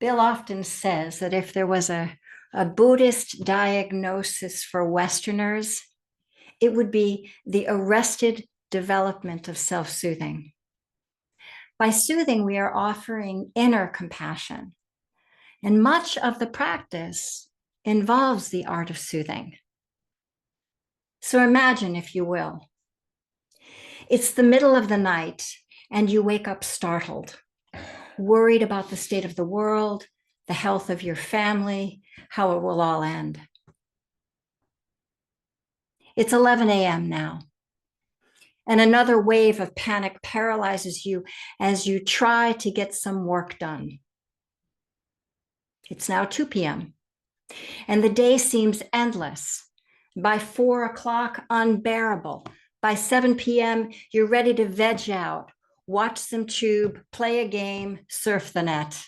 Bill often says that if there was a Buddhist diagnosis for Westerners, it would be the arrested development of self-soothing. By soothing, we are offering inner compassion, and much of the practice involves the art of soothing. So imagine, if you will, it's the middle of the night and you wake up startled, worried about the state of the world, the health of your family, how it will all end. It's 11 a.m. now, and another wave of panic paralyzes you as you try to get some work done. It's now 2 p.m., and the day seems endless. By 4 o'clock, unbearable. By 7 p.m., you're ready to veg out, watch some tube, play a game, surf the net.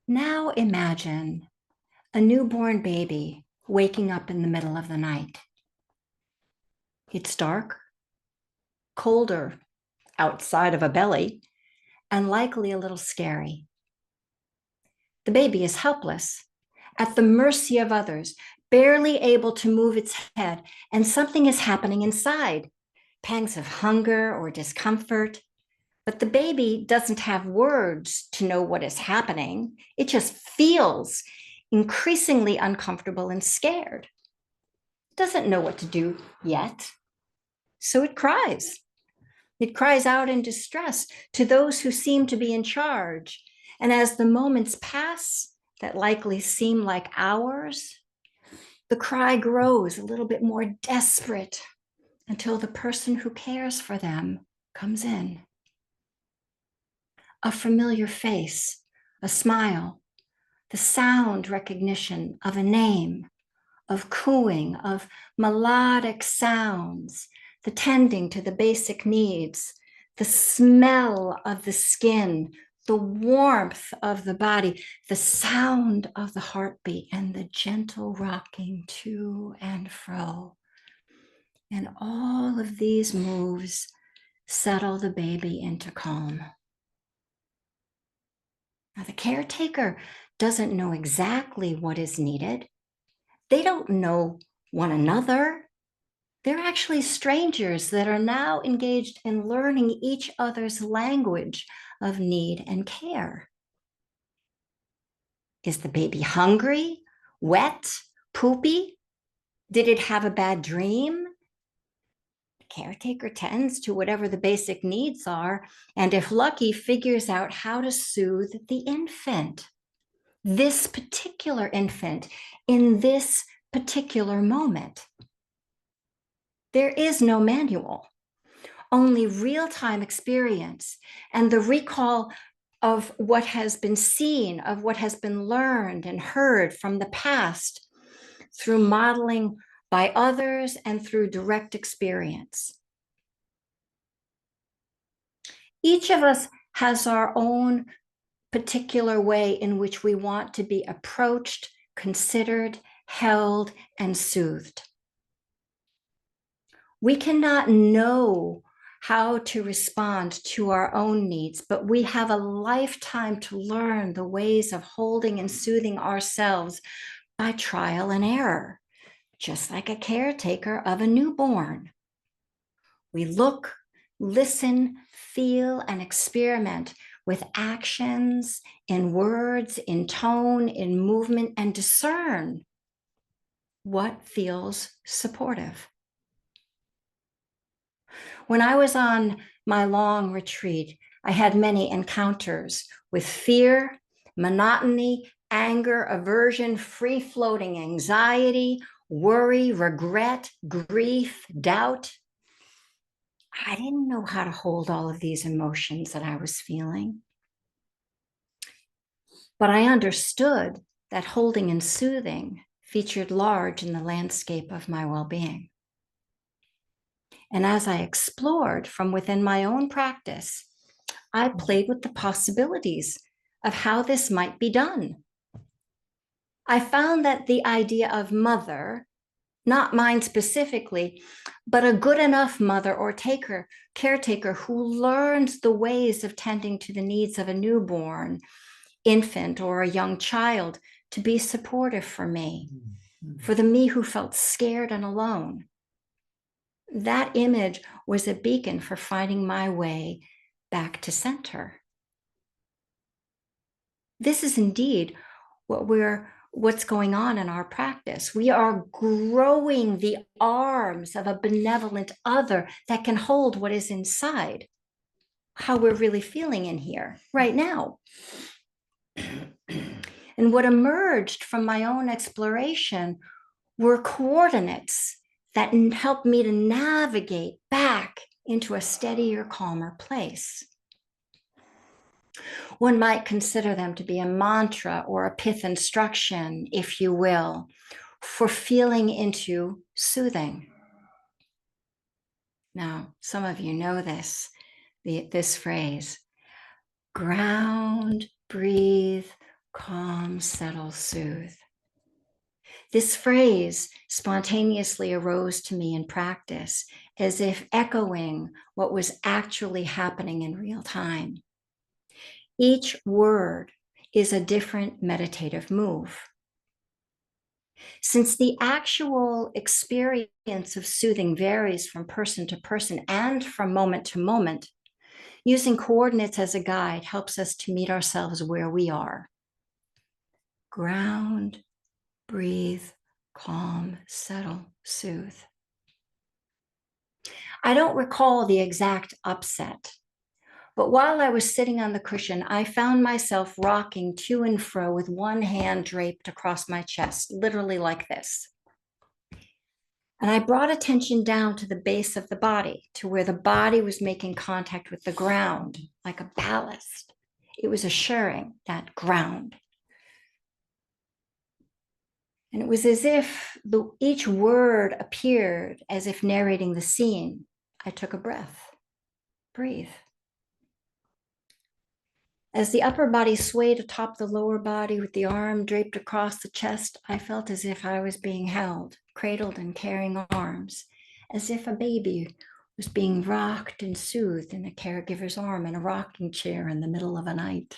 Now imagine a newborn baby waking up in the middle of the night. It's dark, colder outside of a belly, and likely a little scary. The baby is helpless, at the mercy of others, barely able to move its head, and something is happening inside. Pangs of hunger or discomfort. But the baby doesn't have words to know what is happening. It just feels increasingly uncomfortable and scared. It doesn't know what to do yet. So it cries. It cries out in distress to those who seem to be in charge. And as the moments pass, that likely seem like hours, the cry grows a little bit more desperate until the person who cares for them comes in. A familiar face, a smile, the sound recognition of a name, of cooing, of melodic sounds, the tending to the basic needs, the smell of the skin, the warmth of the body, the sound of the heartbeat, and the gentle rocking to and fro. And all of these moves settle the baby into calm. Now, the caretaker doesn't know exactly what is needed. They don't know one another. They're actually strangers that are now engaged in learning each other's language of need and care. Is the baby hungry, wet, poopy? Did it have a bad dream? The caretaker tends to whatever the basic needs are, and if lucky, figures out how to soothe the infant. This particular infant in this particular moment. There is no manual, only real-time experience and the recall of what has been seen, of what has been learned and heard from the past through modeling by others and through direct experience. Each of us has our own particular way in which we want to be approached, considered, held, and soothed. We cannot know how to respond to our own needs, but we have a lifetime to learn the ways of holding and soothing ourselves by trial and error, just like a caretaker of a newborn. We look, listen, feel, and experiment with actions, in words, in tone, in movement, and discern what feels supportive. When I was on my long retreat, I had many encounters with fear, monotony, anger, aversion, free-floating anxiety, worry, regret, grief, doubt. I didn't know how to hold all of these emotions that I was feeling. But I understood that holding and soothing featured large in the landscape of my well-being. And as I explored from within my own practice, I played with the possibilities of how this might be done. I found that the idea of mother not mine specifically, but a good enough mother or caretaker who learns the ways of tending to the needs of a newborn infant or a young child to be supportive for me, for the me who felt scared and alone. That image was a beacon for finding my way back to center. This is indeed what's going on in our practice. We are growing the arms of a benevolent other that can hold what is inside, how we're really feeling in here right now. And what emerged from my own exploration were coordinates that helped me to navigate back into a steadier, calmer place. One might consider them to be a mantra or a pith instruction, if you will, for feeling into soothing. Now, some of you know this phrase: ground, breathe, calm, settle, soothe. This phrase spontaneously arose to me in practice as if echoing what was actually happening in real time. Each word is a different meditative move. Since the actual experience of soothing varies from person to person and from moment to moment, using coordinates as a guide helps us to meet ourselves where we are. Ground, breathe, calm, settle, soothe. I don't recall the exact upset, but while I was sitting on the cushion, I found myself rocking to and fro with one hand draped across my chest, literally like this. And I brought attention down to the base of the body, to where the body was making contact with the ground, like a ballast. It was assuring that ground. And it was as if each word appeared as if narrating the scene. I took a breath. Breathe. As the upper body swayed atop the lower body with the arm draped across the chest, I felt as if I was being held, cradled in caring arms, as if a baby was being rocked and soothed in a caregiver's arm in a rocking chair in the middle of a night.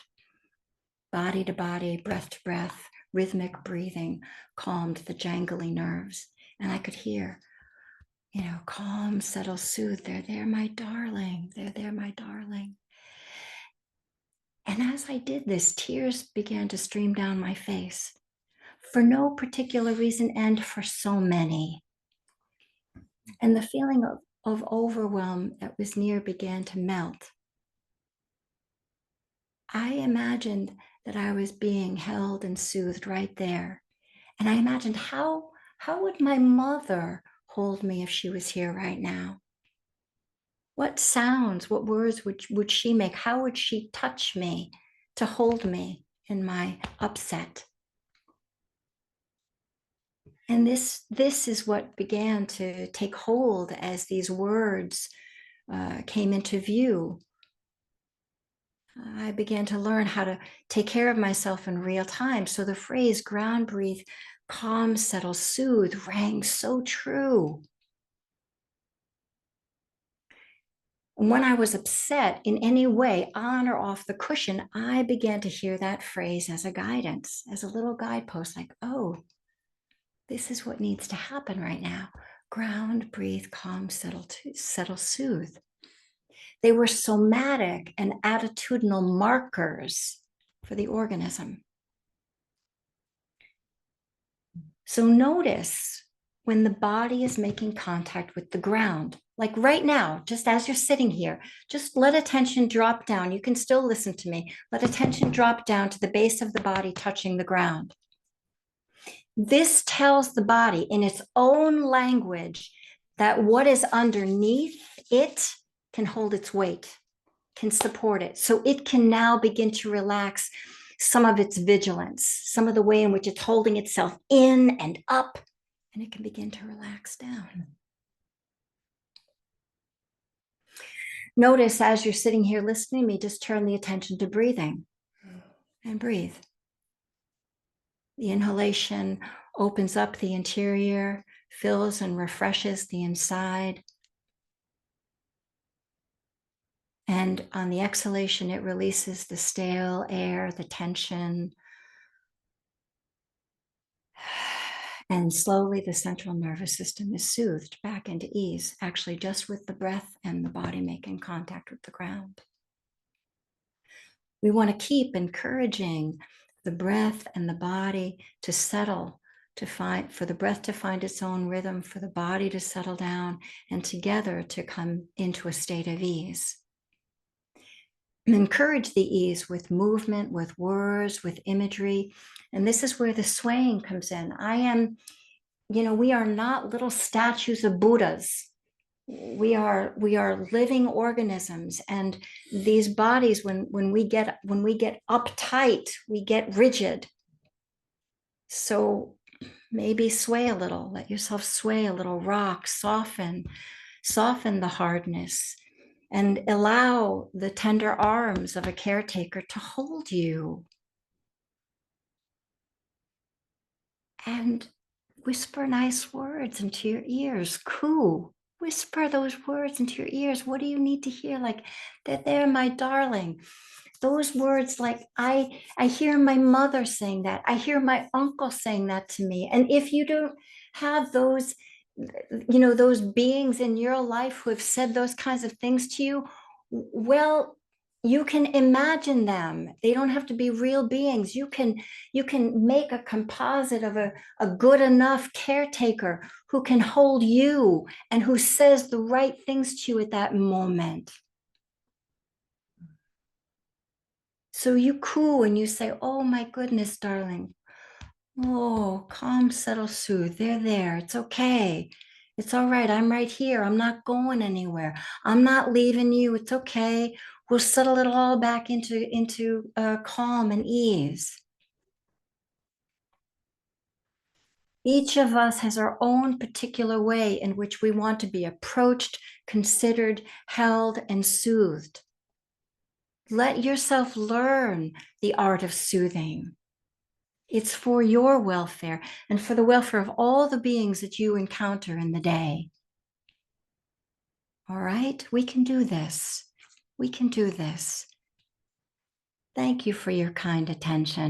Body to body, breath to breath, rhythmic breathing calmed the jangly nerves. And I could hear, calm, settle, soothe. They're there, my darling. They're there, my darling. And as I did this, tears began to stream down my face for no particular reason and for so many. And the feeling of overwhelm that was near began to melt. I imagined that I was being held and soothed right there. And I imagined how would my mother hold me if she was here right now? What sounds, what words would she make? How would she touch me to hold me in my upset? And this is what began to take hold as these words came into view. I began to learn how to take care of myself in real time. So the phrase ground, breathe, calm, settle, soothe rang so true. And when I was upset in any way, on or off the cushion, I began to hear that phrase as a guidance, as a little guidepost, like, oh, this is what needs to happen right now. Ground, breathe, calm, settle, soothe. They were somatic and attitudinal markers for the organism. So notice when the body is making contact with the ground, like right now, just as you're sitting here, just let attention drop down. You can still listen to me. Let attention drop down to the base of the body touching the ground. This tells the body in its own language that what is underneath it can hold its weight, can support it. So it can now begin to relax some of its vigilance, some of the way in which it's holding itself in and up, and it can begin to relax down. Notice as you're sitting here listening to me, just turn the attention to breathing and breathe. The inhalation opens up the interior, fills and refreshes the inside. And on the exhalation, it releases the stale air, the tension. And slowly the central nervous system is soothed back into ease, actually just with the breath and the body making contact with the ground. We want to keep encouraging the breath and the body to settle, for the breath to find its own rhythm, for the body to settle down, and together to come into a state of ease. And encourage the ease with movement, with words, with imagery. And this is where the swaying comes in. We are not little statues of Buddhas. We are living organisms, and these bodies, when we get uptight, we get rigid. So maybe sway a little, let yourself sway a little, rock, soften the hardness, and allow the tender arms of a caretaker to hold you. And whisper nice words into your ears. Coo. Whisper those words into your ears. What do you need to hear? Like, that they're my darling. Those words, like I hear my mother saying that. I hear my uncle saying that to me. And if you don't have those, those beings in your life who have said those kinds of things to you, well, you can imagine them. They don't have to be real beings. You can make a composite of a good enough caretaker who can hold you and who says the right things to you at that moment. So you coo and you say, oh my goodness, darling. Oh, calm, settle, soothe. They're there. It's okay. It's all right. I'm right here. I'm not going anywhere. I'm not leaving you. It's okay. We'll settle it all back into calm and ease. Each of us has our own particular way in which we want to be approached, considered, held, and soothed. Let yourself learn the art of soothing. It's for your welfare and for the welfare of all the beings that you encounter in the day. All right, we can do this. We can do this. Thank you for your kind attention.